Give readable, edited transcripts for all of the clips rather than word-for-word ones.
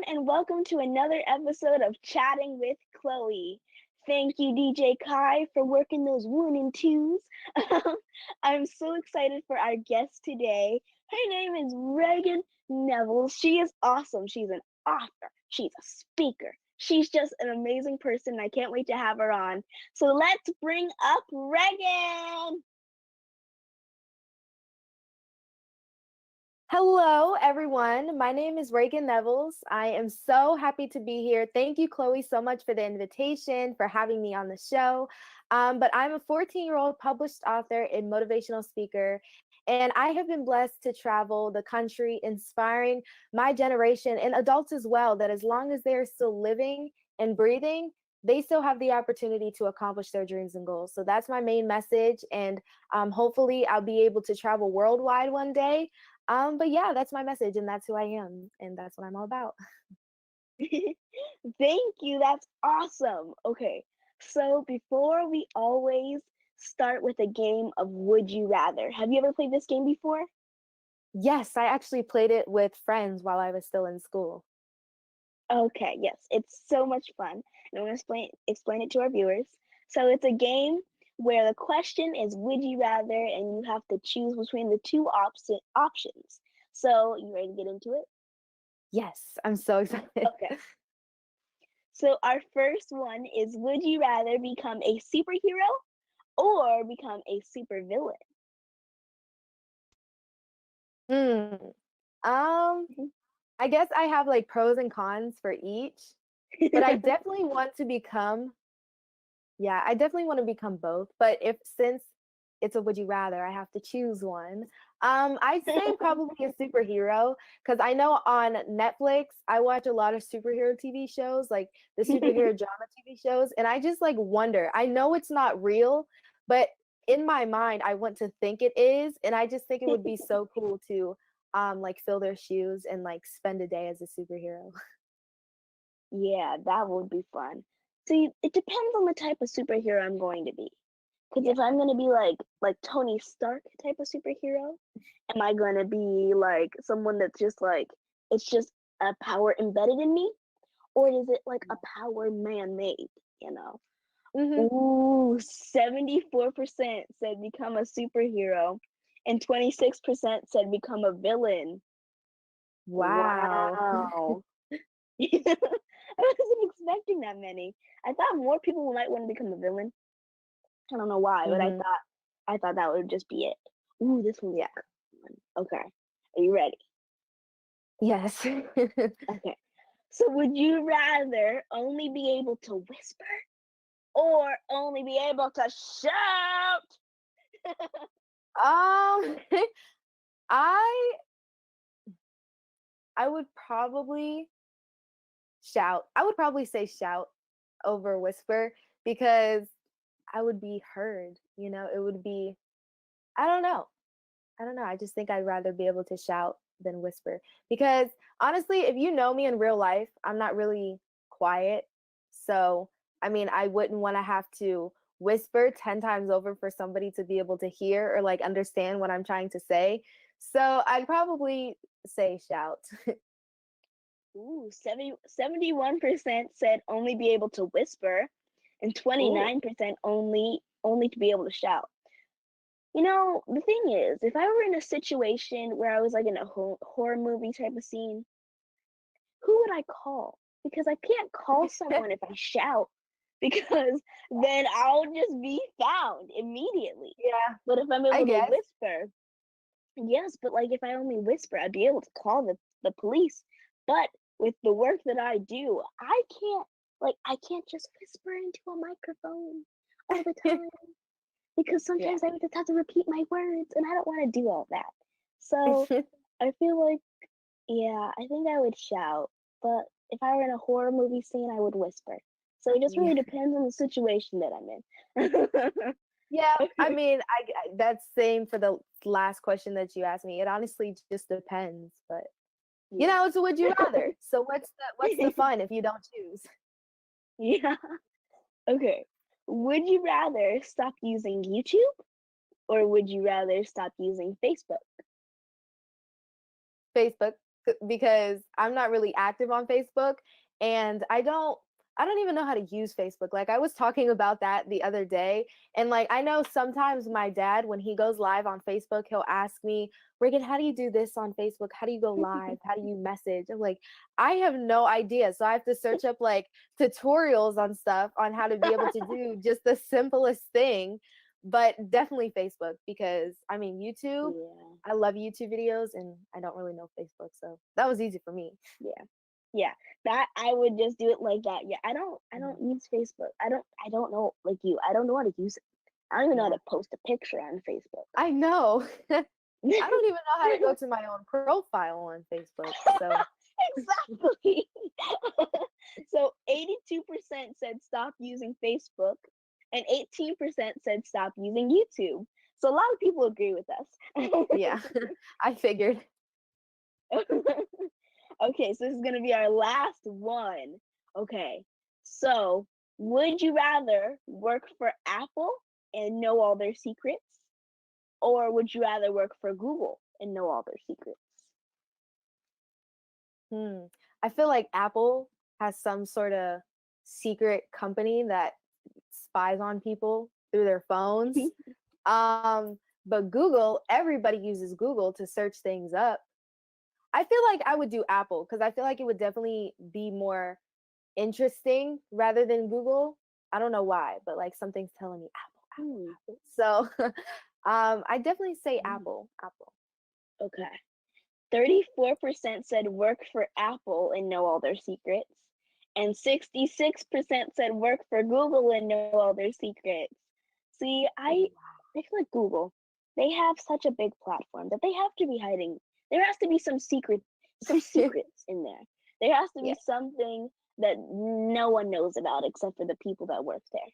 and welcome to another episode of Chatting with Chloe. Thank you, DJ Kai, for working those one and twos. I'm so excited for our guest today. Her name is Reagan Nevels. She is awesome. She's an author, she's a speaker. She's just an amazing person. I can't wait to have her on. So let's bring up Reagan. Hello, everyone. My name is Reagan Nevels. I am so happy to be here. Thank you, Chloe, so much for the invitation, for having me on the show. But I'm a 14-year-old published author and motivational speaker, and I have been blessed to travel the country, inspiring my generation and adults as well, that as long as they're still living and breathing, they still have the opportunity to accomplish their dreams and goals. So that's my main message, and hopefully I'll be able to travel worldwide one day. But yeah, that's my message, and that's who I am, and that's what I'm all about. Thank you. That's awesome. Okay, so before we always start with a game of Would You Rather. Have you ever played this game before? Yes, I actually played it with friends while I was still in school. Okay, yes, it's so much fun. And I'm going to explain it to our viewers. So it's a game where the question is Would you rather, and you have to choose between the two options. So you ready to get into it? Yes, I'm so excited. Okay. So our first one is Would you rather become a superhero or become a supervillain? Hmm. Um, I guess I have like pros and cons for each, but I definitely want to become, yeah, I definitely want to become both. But since it's a would you rather, I have to choose one. I'd say probably a superhero, because I know on Netflix I watch a lot of superhero TV shows, like the superhero drama TV shows, and I just like wonder. I know it's not real, but in my mind I want to think it is, and I just think it would be so cool to like fill their shoes and like spend a day as a superhero. Yeah, that would be fun. See, it depends on the type of superhero I'm going to be. Because Yeah. if I'm gonna be like Tony Stark type of superhero, am I gonna be like someone that's just like it's just a power embedded in me, or is it like a power man-made? You know? Hmm. Ooh, 74% said become a superhero, and 26% said become a villain. Wow. Wow. I wasn't expecting that many. I thought more people might want to become a villain. I don't know why, but Hmm. I thought that would just be it. Ooh, this one's Yeah. fun. Okay. Are you ready? Yes. Okay. So would you rather only be able to whisper or only be able to shout? Um, I I would probably shout. I would probably say shout over whisper because I would be heard, it would be I don't know. I don't know. I just think I'd rather be able to shout than whisper because honestly, if you know me in real life, I'm not really quiet. So, I mean, I wouldn't want to have to whisper 10 times over for somebody to be able to hear or like understand what I'm trying to say. So, I'd probably say shout. Ooh, 71% said only be able to whisper and Ooh. 29% only to be able to shout. You know, the thing is, if I were in a situation where I was like in a horror movie type of scene, who would I call? Because I can't call someone if I shout because then I'll just be found immediately. Yeah, But if I'm I able to guess. whisper, yes, but like if I only whisper, I'd be able to call the police. But with the work that I do, I can't just whisper into a microphone all the time because Yeah. sometimes I just have to repeat my words and I don't want to do all that. So I feel like, yeah, I think I would shout, but if I were in a horror movie scene, I would whisper. So it just Yeah. really depends on the situation that I'm in. Yeah, I mean, that's same for the last question that you asked me. It honestly just depends, but Yeah. it's a would you rather. So what's the fun if you don't choose? Yeah. Okay. Would you rather stop using YouTube or would you rather stop using Facebook? Facebook, because I'm not really active on Facebook, and I don't even know how to use Facebook. Like, I was talking about that the other day, and like, I know sometimes my dad, when he goes live on Facebook, he'll ask me, Reagan, how do you do this on Facebook? How do you go live? How do you message? I'm like, I have no idea. So I have to search up like tutorials on stuff on how to be able to do just the simplest thing. But definitely Facebook, because I mean, YouTube, Yeah. I love YouTube videos, and I don't really know Facebook. So that was easy for me. Yeah. Yeah. That I would just do it like that. Yeah. I Mhm. don't use Facebook. I don't know like you. I don't know how to use it. I don't even know how Yeah, to post a picture on Facebook. I know. I don't even know how to go to my own profile on Facebook. So, Exactly. So 82% said stop using Facebook and 18% said stop using YouTube. So a lot of people agree with us. yeah, I figured. Okay, so this is gonna be our last one. Okay, so would you rather work for Apple and know all their secrets, or would you rather work for Google and know all their secrets? Hmm. I feel like Apple has some sort of secret company that spies on people through their phones. But Google, everybody uses Google to search things up. I feel like I would do Apple because I feel like it would definitely be more interesting rather than Google. I don't know why, but like something's telling me Hmm. Apple. So I definitely say Hmm. Apple. Apple. Okay. 34% said work for Apple and know all their secrets, and 66% said work for Google and know all their secrets. See, I feel like Google, they have such a big platform that they have to be hiding. There has to be some secrets in there. There has to be Yeah, something that no one knows about except for the people that work there. And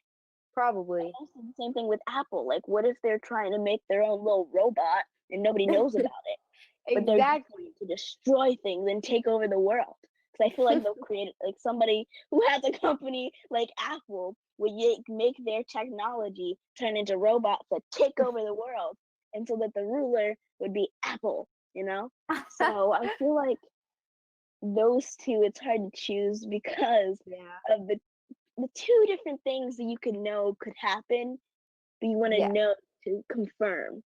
probably. also the same thing with Apple. Like, what if they're trying to make their own little robot and nobody knows about it? But they're just Exactly. trying to destroy things and take over the world. Because I feel like they'll create like somebody who has a company like Apple would make their technology turn into robots that take over the world, and so that the ruler would be Apple. You know. So I feel like those two, it's hard to choose because Yeah. of the two different things that you could know could happen, but you want to Yeah. know to confirm.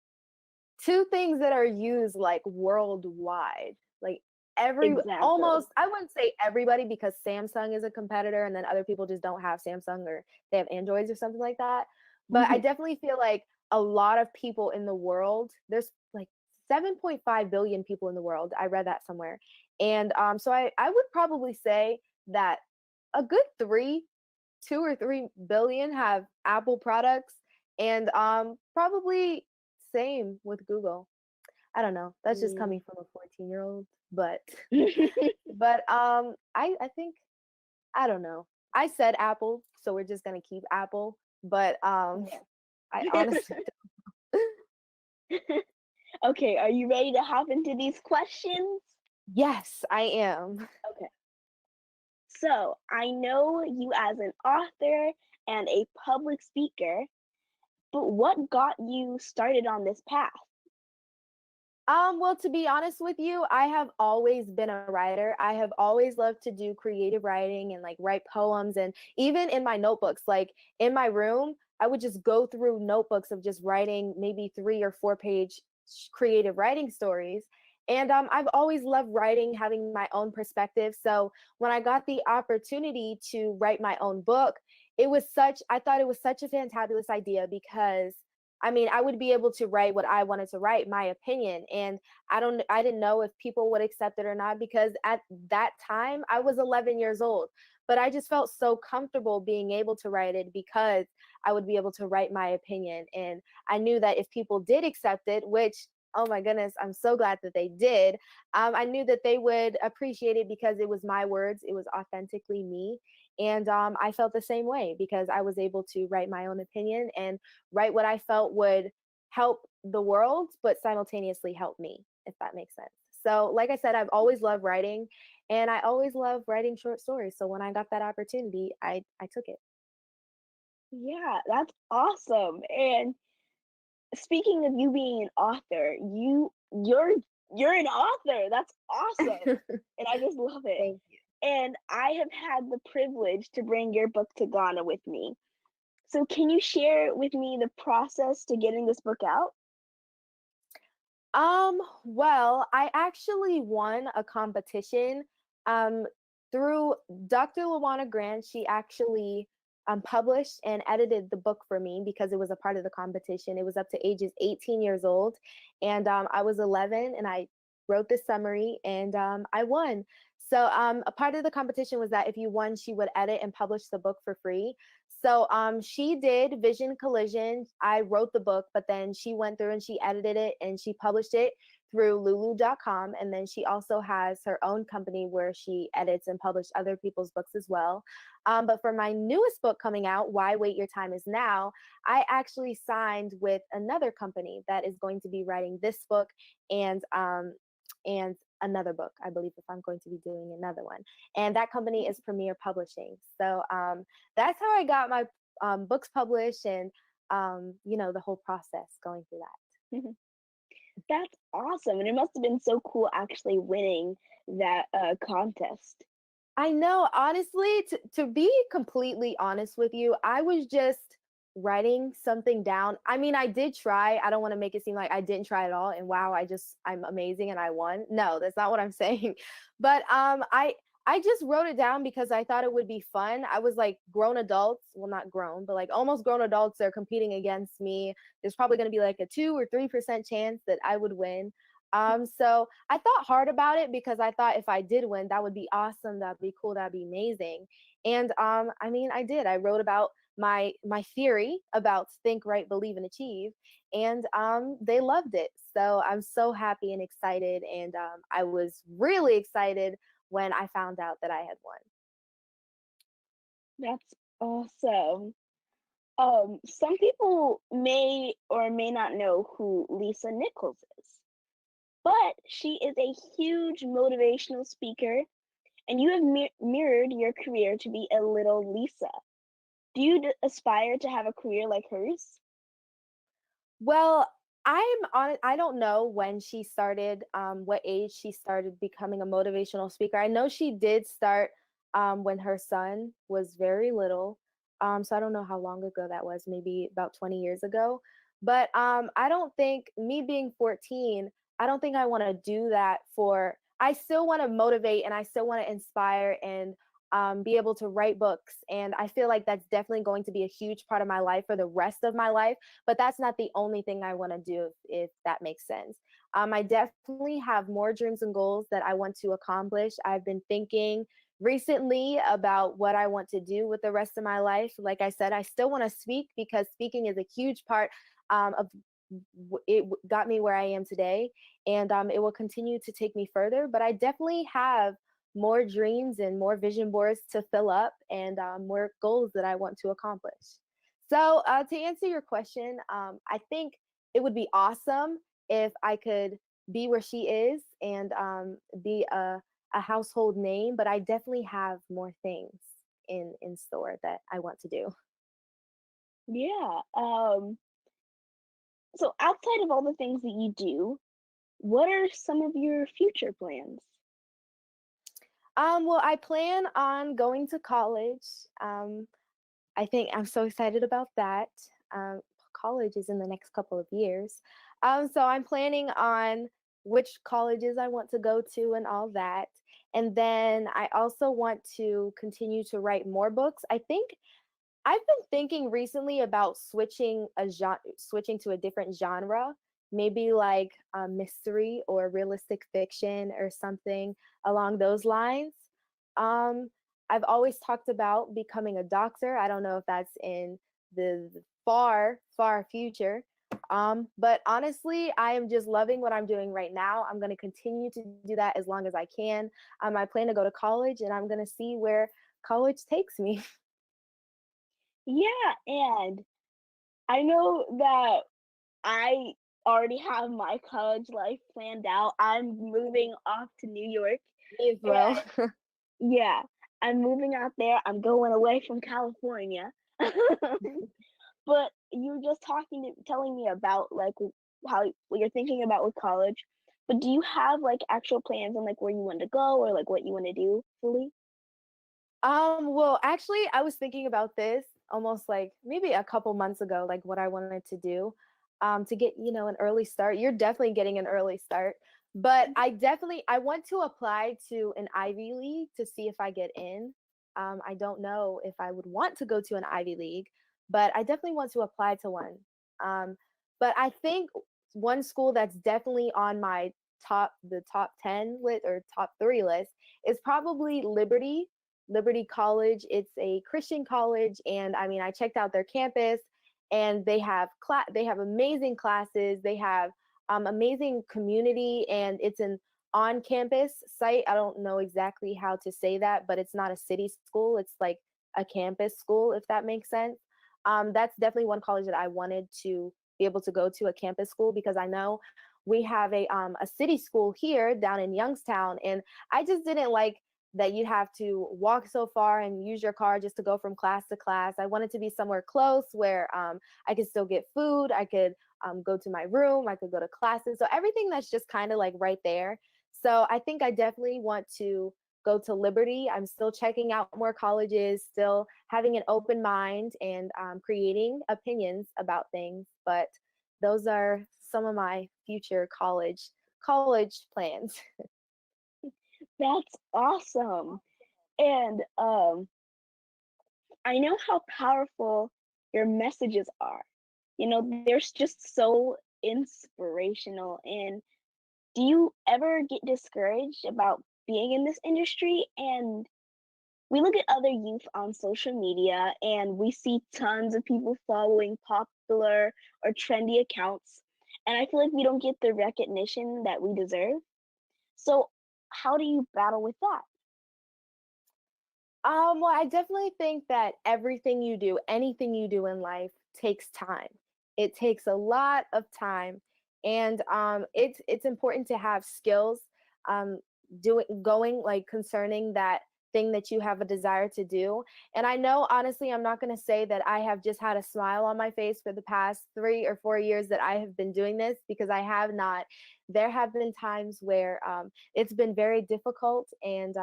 Two things that are used like worldwide. Like every Exactly. almost, I wouldn't say everybody because Samsung is a competitor and then other people just don't have Samsung or they have Androids or something like that. But I Mhm. definitely feel like a lot of people in the world, there's like 7.5 billion people in the world. I read that somewhere. And so I would probably say that a good 2 or 3 billion have Apple products, and probably same with Google. I don't know. That's just Mm. coming from a 14-year-old, but but I think I don't know. I said Apple, so we're just gonna keep Apple. But I honestly Okay, are you ready to hop into these questions? yes, I am. Okay. So, I know you as an author and a public speaker, but what got you started on this path? Well, to be honest with you, I have always been a writer. I have always loved to do creative writing and like write poems. And even in my notebooks, like in my room, I would just go through notebooks of just writing maybe 3 or 4 page creative writing stories. And I've always loved writing, having my own perspective. So when I got the opportunity to write my own book, I thought it was such a fantabulous idea because I mean, I would be able to write what I wanted to write, my opinion. And I didn't know if people would accept it or not because at that time I was 11 years old. But I just felt so comfortable being able to write it because I would be able to write my opinion. And I knew that if people did accept it, which, oh my goodness, I'm so glad that they did, I knew that they would appreciate it because it was my words, it was authentically me. And I felt the same way because I was able to write my own opinion and write what I felt would help the world, but simultaneously help me, if that makes sense. So, like I said, I've always loved writing and I always love writing short stories. So when I got that opportunity, I took it. Yeah, that's awesome. And speaking of you being an author, your You're an author. That's awesome. And I just love it. Thank you. And I have had the privilege to bring your book to Ghana with me. So can you share with me the process to getting this book out? Well, I actually won a competition um through Dr. Lawana Grant. She actually published and edited the book for me because it was a part of the competition. It was up to ages 18 years old, and I was 11, and I wrote the summary, and I won. So a part of the competition was that if you won, she would edit and publish the book for free. So she did Vision Collision. I wrote the book, but then she went through and she edited it and she published it through lulu.com. And then she also has her own company where she edits and publishes other people's books as well. But for my newest book coming out, Why Wait, Your Time Is Now, I actually signed with another company that is going to be writing this book and another book, I believe, if I'm going to be doing another one. And that company is Premier Publishing. So that's how I got my books published, and the whole process going through that. That's awesome. And it must have been so cool actually winning that contest. I know, honestly, to be completely honest with you, I was just writing something down. I mean, I did try. I don't want to make it seem like I didn't try at all and wow, I'm amazing and I won. No, that's not what I'm saying. But I just wrote it down because I thought it would be fun. I was like grown adults, well not grown, but like almost grown adults are competing against me. There's probably going to be like a 2 or 3% chance that I would win. So I thought hard about it because I thought if I did win, that would be awesome. That'd be cool. That'd be amazing. And I mean, I did. I wrote about my theory about think, write, believe, and achieve, and they loved it. So I'm so happy and excited, and I was really excited when I found out that I had won. That's awesome. Some people may or may not know who Lisa Nichols is, but she is a huge motivational speaker, and you have mirrored your career to be a little Lisa. Do you aspire to have a career like hers? Well, I don't know when she started, what age she started becoming a motivational speaker. I know she did start when her son was very little. So I don't know how long ago that was, maybe about 20 years ago. But I don't think me being 14, I don't think I want to do that for, I still want to motivate and I still want to inspire and be able to write books. And I feel like that's definitely going to be a huge part of my life for the rest of my life, but that's not the only thing I want to do, if that makes sense. I definitely have more dreams and goals that I want to accomplish. I've been thinking recently about what I want to do with the rest of my life. Like I said, I still want to speak because speaking is a huge part of it got me where I am today, and it will continue to take me further. But I definitely have more dreams and more vision boards to fill up, and more goals that I want to accomplish. So, to answer your question, I think it would be awesome if I could be where she is and be a household name, but I definitely have more things in store that I want to do. Yeah. So outside of all the things that you do, what are some of your future plans? Well, I plan on going to college. I think I'm so excited about that. Um, College is in the next couple of years. So I'm planning on which colleges I want to go to and all that. And then I also want to continue to write more books. I think I've been thinking recently about switching to a different genre, maybe like mystery or realistic fiction or something along those lines. Um, I've always talked about becoming a doctor. I don't know if that's in the far, far future. But honestly, I am just loving what I'm doing right now. I'm going to continue to do that as long as I can. I plan to go to college and I'm going to see where college takes me. Yeah, and I know that I already have my college life planned out. I'm moving off to New York. Me as well. And yeah, I'm moving out there. I'm going away from California. But you were just telling me about like how what you're thinking about with college. But do you have like actual plans on like where you want to go or like what you want to do fully? Well, actually, I was thinking about this almost like maybe a couple months ago, like what I wanted to do, to get, an early start. You're definitely getting an early start, but I want to apply to an Ivy League to see if I get in. I don't know if I would want to go to an Ivy League, but I definitely want to apply to one. But I think one school that's definitely on my the top 10 list or top 3 list is probably Liberty College. It's a Christian college, and I mean, I checked out their campus, and they have amazing classes. They have amazing community, and it's an on-campus site. I don't know exactly how to say that, but it's not a city school. It's like a campus school, if that makes sense. That's definitely one college that I wanted to be able to go to, a campus school, because I know we have a city school here down in Youngstown, and I just didn't like that you have to walk so far and use your car just to go from class to class. I wanted to be somewhere close where I could still get food. I could go to my room. I could go to classes. So everything that's just kind of like right there. So I think I definitely want to go to Liberty. I'm still checking out more colleges, still having an open mind and creating opinions about things. But those are some of my future college plans. That's awesome. And I know how powerful your messages are. You know, they're just so inspirational. And do you ever get discouraged about being in this industry? And we look at other youth on social media and we see tons of people following popular or trendy accounts. And I feel like we don't get the recognition that we deserve. So, how do you battle with that? Well, I definitely think that everything you do, anything you do in life takes time. It takes a lot of time. And it's important to have skills um doing going like concerning that thing that you have a desire to do. And I know honestly I'm not going to say that I have just had a smile on my face for the past 3 or 4 years that I have been doing this, because I have not. There have been times where it's been very difficult, and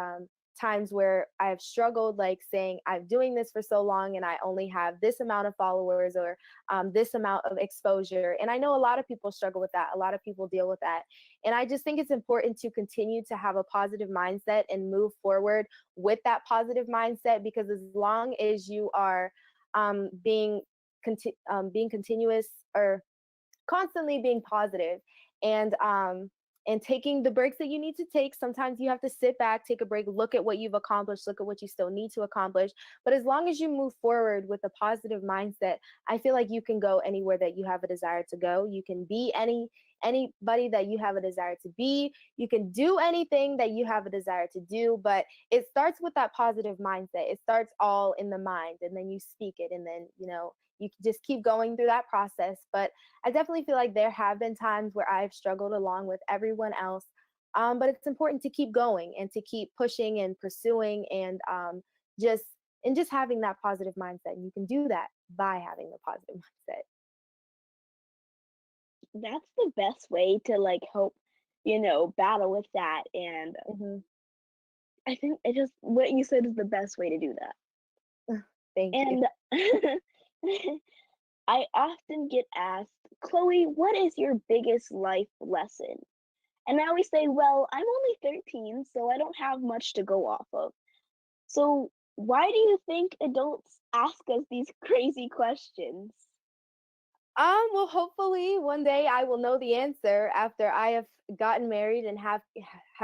times where I've struggled, like saying I'm doing this for so long and I only have this amount of followers or this amount of exposure. And I know a lot of people struggle with that. A lot of people deal with that. And I just think it's important to continue to have a positive mindset and move forward with that positive mindset, because as long as you are being being continuous or constantly being positive and taking the breaks that you need to take. Sometimes you have to sit back, take a break, look at what you've accomplished, look at what you still need to accomplish. But as long as you move forward with a positive mindset, I feel like you can go anywhere that you have a desire to go. You can be anybody that you have a desire to be. You can do anything that you have a desire to do, but it starts with that positive mindset. It starts all in the mind, and then you speak it, and then you just keep going through that process. But I definitely feel like there have been times where I've struggled along with everyone else. But it's important to keep going and to keep pushing and pursuing, and just just having that positive mindset. And you can do that by having the positive mindset. That's the best way to like help, battle with that. And Hmm. I think it just what you said is the best way to do that. Thank you. And I often get asked, Chloe, what is your biggest life lesson? And I always say, well, I'm only 13, so I don't have much to go off of. So why do you think adults ask us these crazy questions? Well, hopefully one day I will know the answer after I have gotten married and have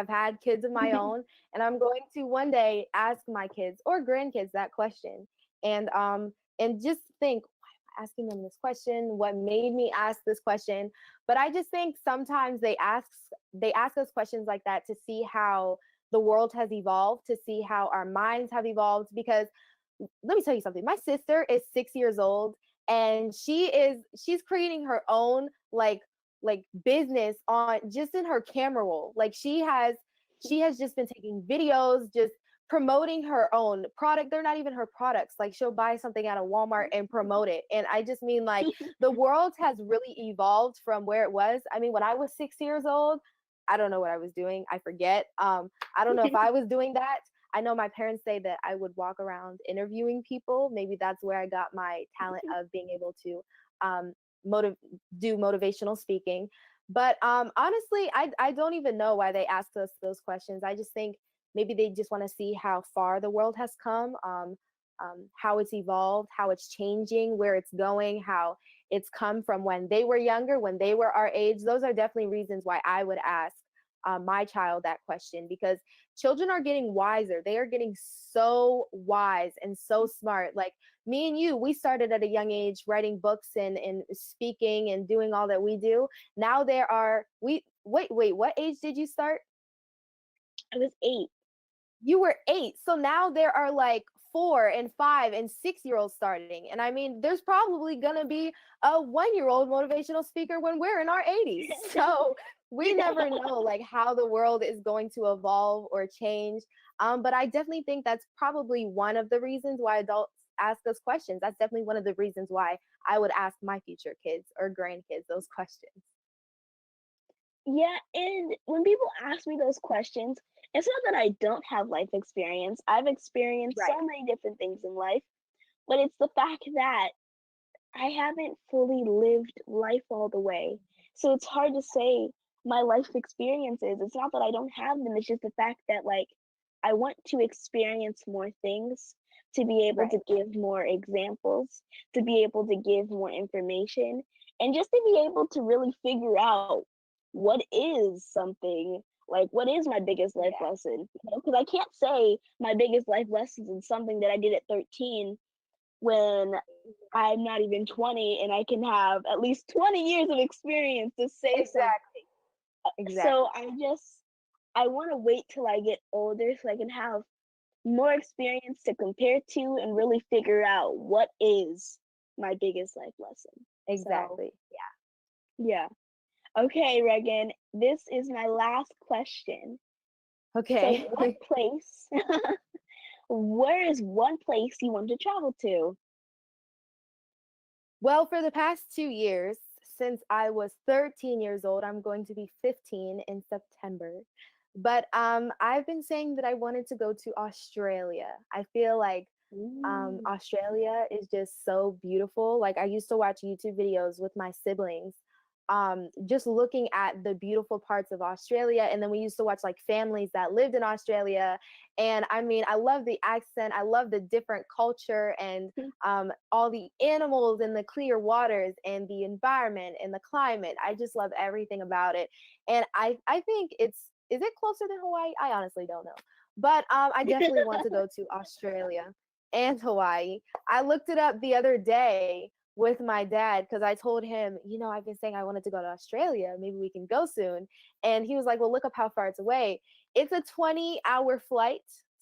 had kids of my own, and I'm going to one day ask my kids or grandkids that question, and just think, why am I asking them this question? What made me ask this question? But I just think sometimes they ask us questions like that to see how the world has evolved, to see how our minds have evolved. Because let me tell you something. My sister is 6 years old, and she's creating her own like business on just in her camera roll. Like she has just been taking videos, just promoting her own product. They're not even her products. Like she'll buy something at a Walmart and promote it. And I just mean, like, the world has really evolved from where it was. I mean, when I was 6 years old, I don't know what I was doing. I forget. I don't know if I was doing that. I know my parents say that I would walk around interviewing people. Maybe that's where I got my talent of being able to um, motiv- do motivational speaking. But honestly, I don't even know why they asked us those questions. I just think maybe they just want to see how far the world has come, how it's evolved, how it's changing, where it's going, how it's come from when they were younger, when they were our age. Those are definitely reasons why I would ask my child that question, because children are getting wiser. They are getting so wise and so smart. Like me and you, we started at a young age writing books and speaking and doing all that we do. Now there are we wait, what age did you start? I was 8. You were 8. So now there are like 4 and 5 and 6 year olds starting. And I mean, there's probably gonna be a 1 year old motivational speaker when we're in our 80s. So we never know like how the world is going to evolve or change. But I definitely think that's probably one of the reasons why adults ask us questions. That's definitely one of the reasons why I would ask my future kids or grandkids those questions. Yeah, and when people ask me those questions, it's not that I don't have life experience. I've experienced Right. so many different things in life, but it's the fact that I haven't fully lived life all the way. So it's hard to say my life experiences. It's not that I don't have them, it's just the fact that like I want to experience more things, to be able to Right. give more examples, to be able to give more information, and just to be able to really figure out what is something, like what is my biggest life Yeah. lesson, because I can't say my biggest life lessons is something that I did at 13 when I'm not even 20 and I can have at least 20 years of experience to say something. Exactly. So Exactly. I want to wait till I get older so I can have more experience to compare to and really figure out what is my biggest life lesson. So, Exactly. yeah. Okay, Reagan, this is my last question. So, Okay. what place, where is one place you want to travel to? Well, for the past 2 years, since I was 13 years old, I'm going to be 15 in September. But I've been saying that I wanted to go to Australia. I feel like Ooh. Australia is just so beautiful. Like I used to watch YouTube videos with my siblings, just looking at the beautiful parts of Australia. And then we used to watch like families that lived in Australia. And I mean, I love the accent. I love the different culture and all the animals and the clear waters and the environment and the climate. I just love everything about it. And I think is it closer than Hawaii? I honestly don't know. But I definitely want to go to Australia and Hawaii. I looked it up the other day with my dad because I told him, I've been saying I wanted to go to Australia. Maybe we can go soon. And he was like, well, look up how far it's away. It's a 20-hour flight.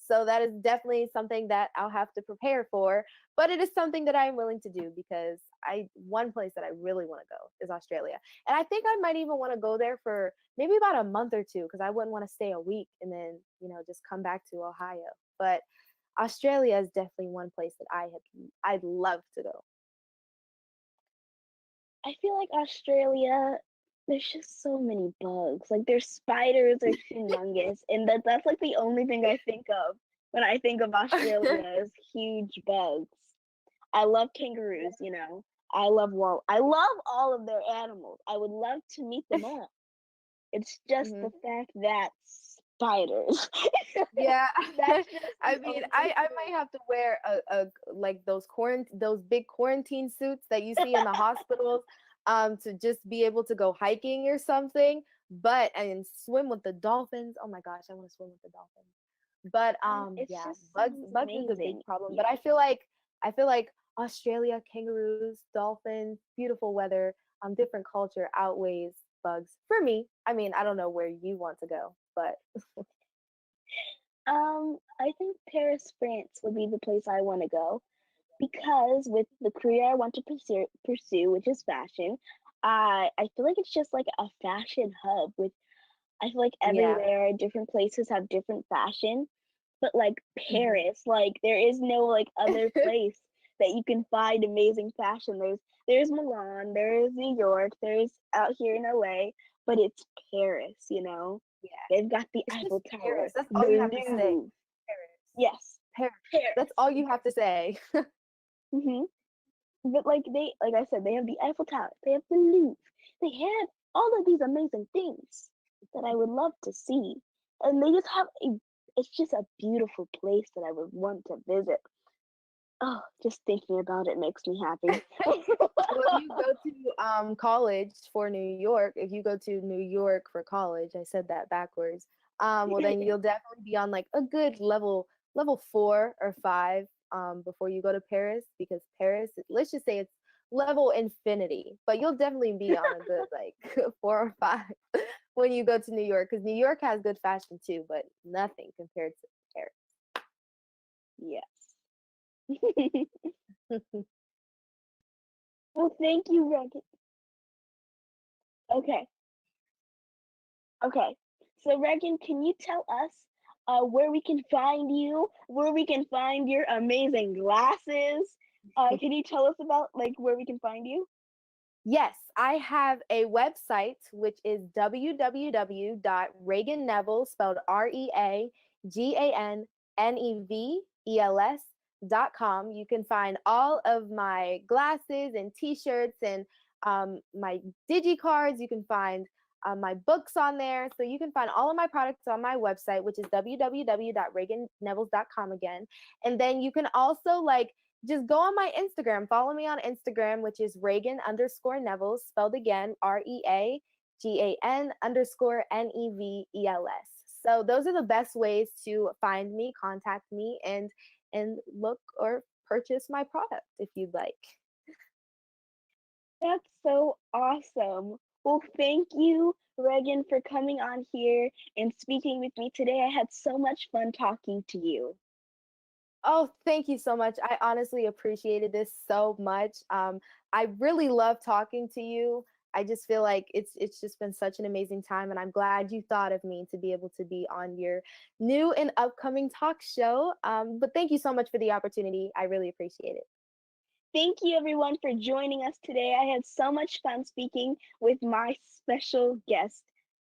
So that is definitely something that I'll have to prepare for. But it is something that I'm willing to do because one place that I really want to go is Australia. And I think I might even want to go there for maybe about a month or two because I wouldn't want to stay a week and then, just come back to Ohio. But Australia is definitely one place that I'd love to go. I feel like Australia, there's just so many bugs. Like their spiders are humongous, and that's like the only thing I think of when I think of Australia is huge bugs. I love kangaroos. I love all of their animals. I would love to meet them all. It's just Hmm. the fact that spiders. Yeah, That's just I the mean, only I might thing. have to wear a like those big quarantine suits that you see in the hospitals, to just be able to go hiking or something. But and swim with the dolphins. Oh my gosh, I want to swim with the dolphins. But It yeah, just bugs sounds bugs is a big amazing. problem. But Yeah. I feel like Australia, kangaroos, dolphins, beautiful weather, different culture outweighs bugs for me. I mean, I don't know where you want to go, but I think Paris, France would be the place I want to go because with the career I want to pursue, which is fashion, I feel like it's just like a fashion hub with I feel like yeah. everywhere, different places have different fashion, but like Mhm. Paris, like there is no like other place that you can find amazing fashion. There's Milan, there's New York, there's out here in LA, but it's Paris. Yeah. They've got the It's just Eiffel Tower, Paris. That's the all you have to say. Louvre. Paris. Yes, Paris. That's Paris. all you have to say. hmm But like I said, they have the Eiffel Tower, they have the Louvre, they have all of these amazing things that I would love to see, and they just have a. It's just a beautiful place that I would want to visit. Oh, just thinking about it makes me happy. Well, if you go to college for New York, if you go to New York for college, I said that backwards. Well, then you'll definitely be on like a good level 4 or 5 before you go to Paris, because Paris, let's just say it's level infinity, but you'll definitely be on a good like 4 or 5 when you go to New York, because New York has good fashion too, but nothing compared to Yes. Paris. Well, thank you, Reagan. Okay. Okay. So, Reagan, can you tell us where we can find you, where we can find your amazing glasses? Can you tell us about like where we can find you? Yes, I have a website which is www.reagannevels, spelled ReaganNevels.com. You can find all of my glasses and T-shirts and my digi cards. You can find my books on there. So you can find all of my products on my website, which is www.reagannevels.com again. And then you can also like just go on my Instagram. Follow me on Instagram, which is Reagan_Nevels, spelled again, REAGAN_NEVELS. So those are the best ways to find me, contact me, and look or purchase my product if you'd like. That's so awesome. Well, thank you, Reagan, for coming on here and speaking with me today. I had so much fun talking to you. Oh, thank you so much. I honestly appreciated this so much. I really love talking to you. I just feel like it's just been such an amazing time, and I'm glad you thought of me to be able to be on your new and upcoming talk show. But thank you so much for the opportunity. I really appreciate it. Thank you, everyone, for joining us today. I had so much fun speaking with my special guest.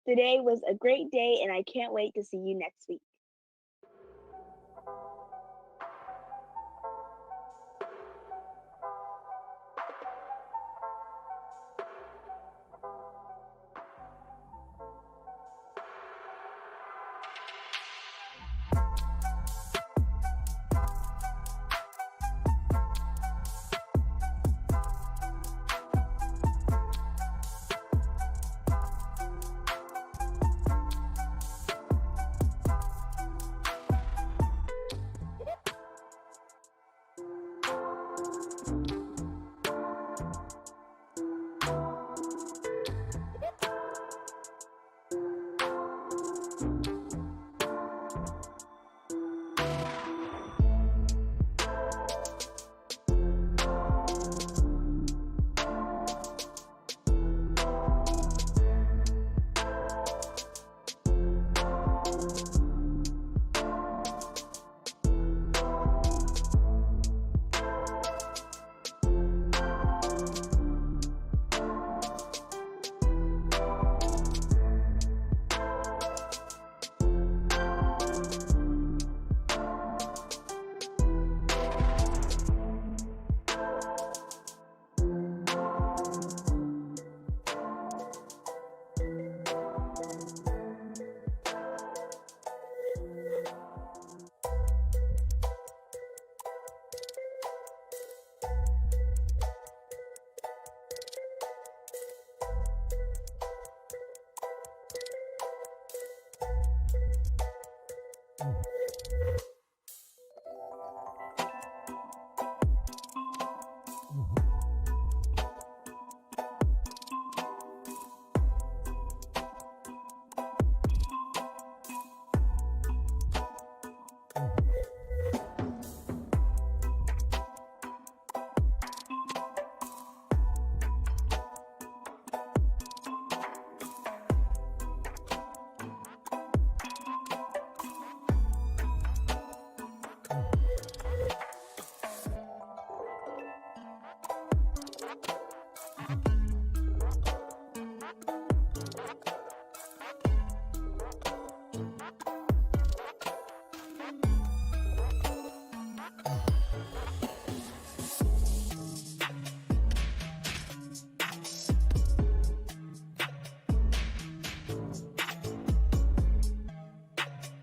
Today was a great day, and I can't wait to see you next week.